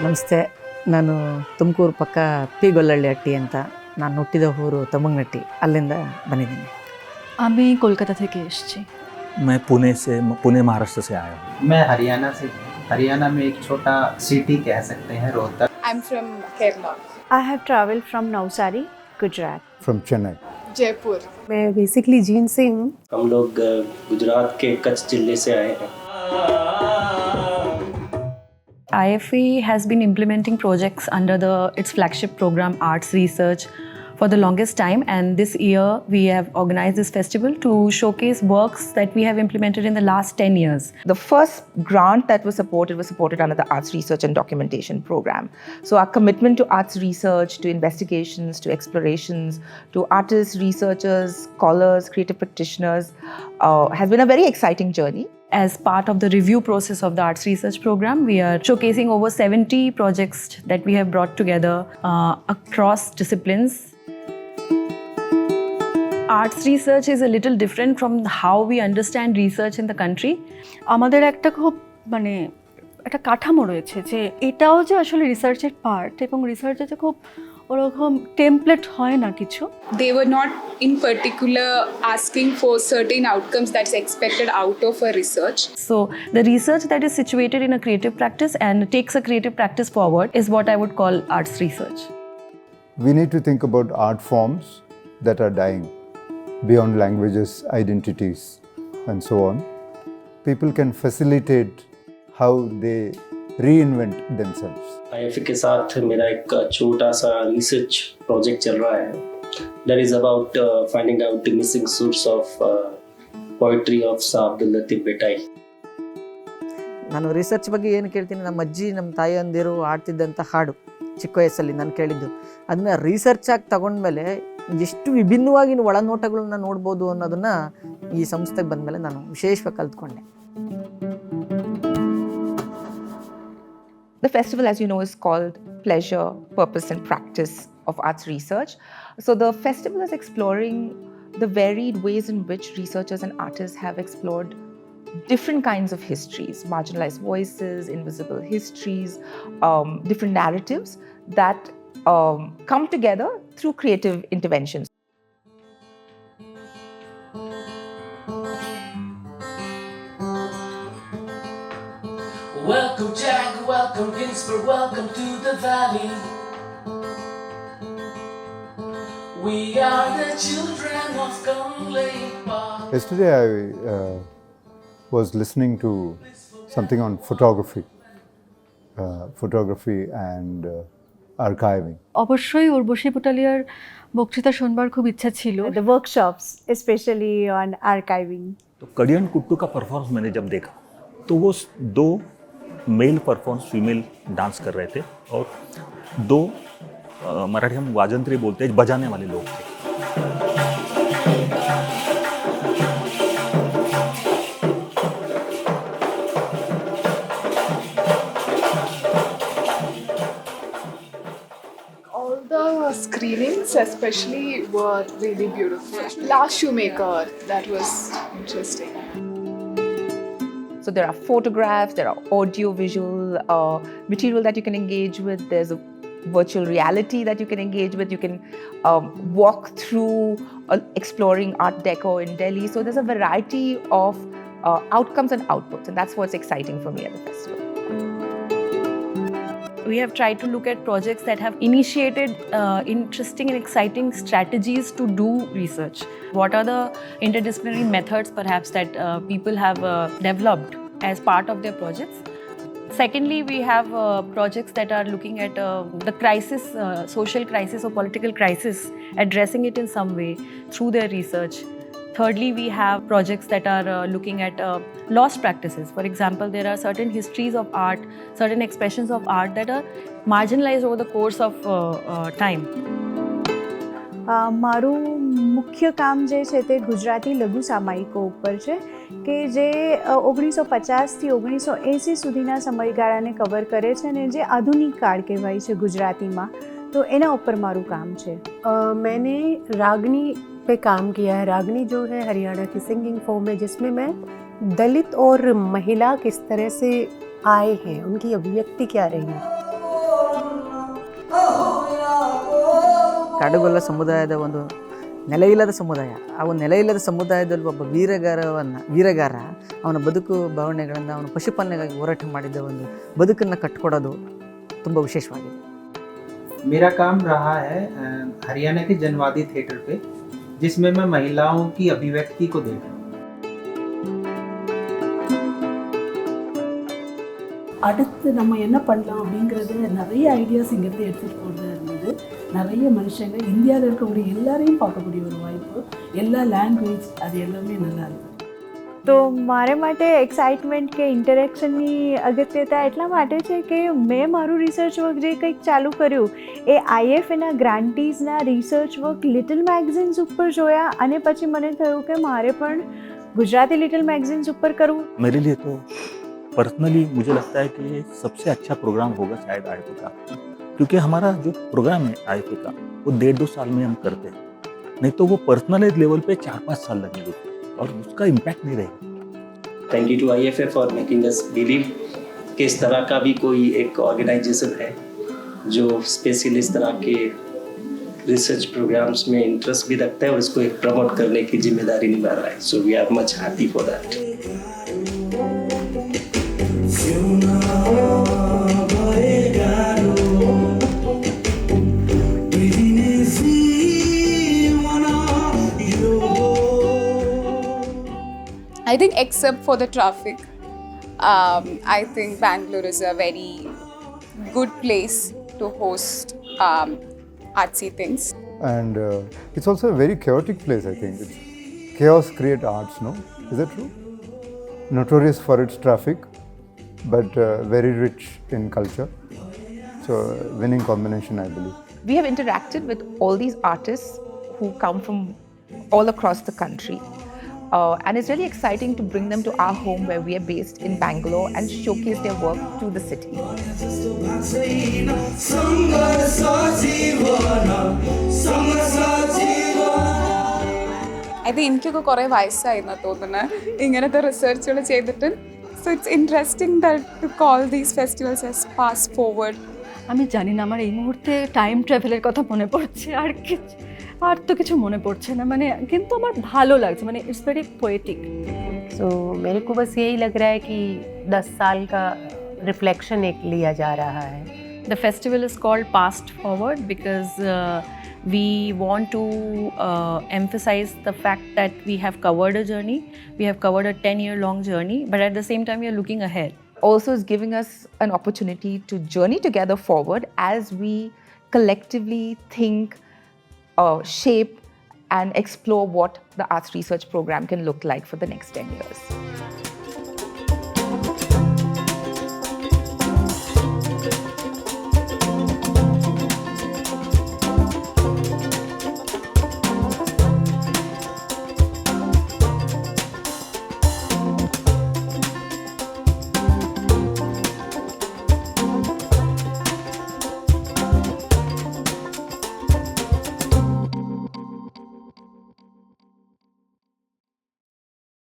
ನಮಸ್ತೆ. ನಾನು ತುಮಕೂರು ಪಕ್ಕ ಪಿ ಗೊಲ್ಲಳ್ಳಿ ಹಟ್ಟಿ ಅಂತ. ನಾನು ಹುಟ್ಟಿದ ಊರು ತಮ್ಮಂಗನಟ್ಟಿ, ಅಲ್ಲಿಂದ ಬಂದಿದ್ದೀನಿ. আমি কলকাতা থেকে এসেছি। मैं पुणे महाराष्ट्र से आया हूँ। मैं हरियाणा से हूँ। हरियाणा में एक छोटा सिटी कह सकते हैं Rohtak. I'm from Kerala. I have traveled from Navsari, Gujarat. From Chennai. Jaipur. मैं बेसिकली जीन से हूँ। हम लोग गुजरात के कच्छ जिले से आए हैं। IFE has been implementing projects under its flagship program Arts Research for the longest time, and this year we have organized this festival to showcase works that we have implemented in the last 10 years. The first grant that was supported under the Arts Research and Documentation Program. So our commitment to arts research, to investigations, to explorations, to artists, researchers, scholars, creative practitioners has been a very exciting journey. As part of the review process of the Arts Research Program, we are showcasing over 70 projects that we have brought together across disciplines. Arts research is a little different from how we understand research in the country. আমাদের একটা খুব মানে একটা কাঠামো রয়েছে যে এটাও যে আসলে রিসার্চের পার্ট, এবং রিসার্চে যে খুব ওরকম টেমপ্লেট হয় না কিছু। They were not in particular asking for certain outcomes that's expected out of a research. So the research that is situated in a creative practice and takes a creative practice forward is what I would call arts research. We need to think about art forms that are dying beyond languages, identities, and so on. People can facilitate how they reinvent themselves. IFE के साथ मेरा एक छोटा सा research project चल रहा है. That is about finding out the missing source of poetry of Sir Abdul Latif Bhetai. ನಾನು ರಿಸರ್ಚ್ ಬಗ್ಗೆ ಏನು ಕೇಳ್ತೀನಿ, ನಮ್ಮ ಅಜ್ಜಿ ನಮ್ಮ ತಾಯಿಯಂದಿರು ಆಡ್ತಿದ್ದಂಥ ಹಾಡು ಚಿಕ್ಕ ವಯಸ್ಸಲ್ಲಿ ನಾನು ಕೇಳಿದ್ದು, ಅದನ್ನ ರಿಸರ್ಚ್ ಆಗಿ ತಗೊಂಡ್ಮೇಲೆ ಎಷ್ಟು ವಿಭಿನ್ನವಾಗಿ ಒಳನೋಟಗಳನ್ನ ನೋಡ್ಬೋದು ಅನ್ನೋದನ್ನು ಈ ಸಂಸ್ಥೆಗೆ ಬಂದಮೇಲೆ ನಾನು ವಿಶೇಷವಾಗಿ ಕಲ್ತ್ಕೊಂಡೆ. The festival, as you know, is called Pleasure, Purpose and Practice of Arts Research. So the festival is exploring the varied ways in which researchers and artists have explored different kinds of histories, marginalized voices, invisible histories, different narratives that come together through creative interventions. Welcome Jack, welcome Ginsberg, welcome to the valley. We are the children of Conley Park. Yesterday I was listening to something on photography and archiving. অবশ্যই উর্বশী পুটালিয়ার বক্তৃতা শুনবার খুব ইচ্ছা ছিল। The workshops, especially on archiving. तो कड़ियन कुट्टू का performance मैंने जब देखा तो वो दो मेल परफॉर्मेंस फीमेल डांस कर रहे थे और दो मराठी हम वाजंत्री बोलते हैं बजाने वाले लोग थे. All the screenings especially were really beautiful. Last Shoemaker, that was interesting. So there are photographs, there are audio-visual material that you can engage with. There's a virtual reality that you can engage with. You can walk through exploring Art Deco in Delhi. So there's a variety of outcomes and outputs, and that's what's exciting for me at the festival. We have tried to look at projects that have initiated interesting and exciting strategies to do research. What are the interdisciplinary methods perhaps that people have developed as part of their projects? Secondly, we have projects that are looking at the crisis, social crisis or political crisis, addressing it in some way through their research. Thirdly, we have projects that are looking at lost practices. For example, there are certain histories of art, certain expressions of art that are marginalized over the course of time. મારું મુખ્ય કામ જે છે તે ગુજરાતી લઘુ સામાયિકો ઉપર છે કે જે 1950થી 1980 સુધીના સમયગાળાને કવર કરે છે અને જે આધુનિક કાળ કહેવાય છે ગુજરાતીમાં, તો એના ઉપર મારું કામ છે. मैंने रागनी पे काम किया है. रागनी जो है हरियाणा की सिंगिंग फॉर्म है, जिसमें मैं दलित और महिला किस तरह से आए हैं, उनकी अभिव्यक्ति क्या रही है, ಕಾಡುಗೊಲ್ಲ ಸಮುದಾಯದ ಒಂದು ನೆಲೆಯಿಲ್ಲದ ಸಮುದಾಯ. ಆ ಒಂದು ನೆಲೆಯಿಲ್ಲದ ಸಮುದಾಯದಲ್ಲಿ ಒಬ್ಬ ವೀರಗಾರ ಅವನ ಬದುಕು ಭಾವನೆಗಳನ್ನು ಅವನು ಪಶುಪಾಲನೆಗಾಗಿ ಹೋರಾಟ ಮಾಡಿದ ಒಂದು ಬದುಕನ್ನು ಕಟ್ಟಿಕೊಡೋದು ತುಂಬ ವಿಶೇಷವಾಗಿದೆ. मेरा काम रहा है हरियाणा के जनवादी थिएटर पे, जिसमें मैं महिलाओं की अभिव्यक्ति को देख रहा हूँ. அடுத்து நம்ம என்ன பண்ணலாம் அப்படிங்கிறது நிறைய ஐடியாஸ் இங்கேருந்து எடுத்துகிட்டு போகிறதா இருந்தது. நிறைய மனுஷங்க இந்தியாவில் இருக்கக்கூடிய எல்லாரையும் பார்க்கக்கூடிய ஒரு வாய்ப்பு, எல்லா லாங்குவேஜ் அது எல்லாமே நல்லா இருக்குது. તો મારે માટે એક્સાઇટમેન્ટ કે ઇન્ટરેક્શનની અગત્યતા એટલા માટે છે કે મેં મારું રિસર્ચ વર્ક જે કંઈક ચાલુ કર્યું એ IFAના ગ્રાન્ટીઝના રિસર્ચ વર્ક લિટલ મેગઝિન્સ ઉપર જોયા અને પછી મને થયું કે મારે પણ ગુજરાતી લિટલ મેગઝિન્સ ઉપર કરવું. मेरे लिए तो पर्सनली मुझे लगता है कि ये सबसे अच्छा प्रोग्राम होगा शायद IFA का, क्योंकि हमारा जो प्रोग्राम है IFA का वो 1.5-2 साल में हम करते हैं, नहीं तो वो पर्सनलाइज लेवल पे 4-5 साल लगेंगे और उसका इम्पैक्ट नहीं रहेगा. Thank you to IFA for making us believe कि इस तरह का भी कोई एक ऑर्गेनाइजेशन है जो स्पेशली इस तरह के रिसर्च प्रोग्राम्स में इंटरेस्ट भी रखता है और इसको एक प्रमोट करने की जिम्मेदारी निभा रहा है. So we are much happy for that. I think except for the traffic, I think Bangalore is a very good place to host artsy things. And it's also a very chaotic place, I think. It's chaos create arts, no? Is that true? Notorious for its traffic, but very rich in culture. So, winning combination, I believe. We have interacted with all these artists who come from all across the country. And it's really exciting to bring them to our home where we are based in Bangalore and showcase their work to the city. അത് എനിക്കൊക്കെ കുറേ വയസ്സായിരുന്നു തോന്നുന്നത് ഇങ്ങനത്തെ റിസർച്ചുകൾ ചെയ്തിട്ട്. So it's interesting to call these festivals as pass forward. আমি জানি না আমার এই মুহূর্তে টাইম ট্রাভেলের কথা মনে পড়ছে, আর তো কিছু মনে পড়ছে না, মানে কিন্তু আমার ভালো লাগছে, মানে ইটস ভেরি পোয়েটিক. सो मेरे को बस यही लग रहा है कि 10 साल का रिफ्लेक्शन एक लिया जा रहा है. The festival is called Past Forward because we want to emphasize the fact that we have covered a journey, we have covered a 10-year-long journey, but at the same time we are looking ahead. Also is giving us an opportunity to journey together forward as we collectively think, shape and explore what the arts research program can look like for the next 10 years.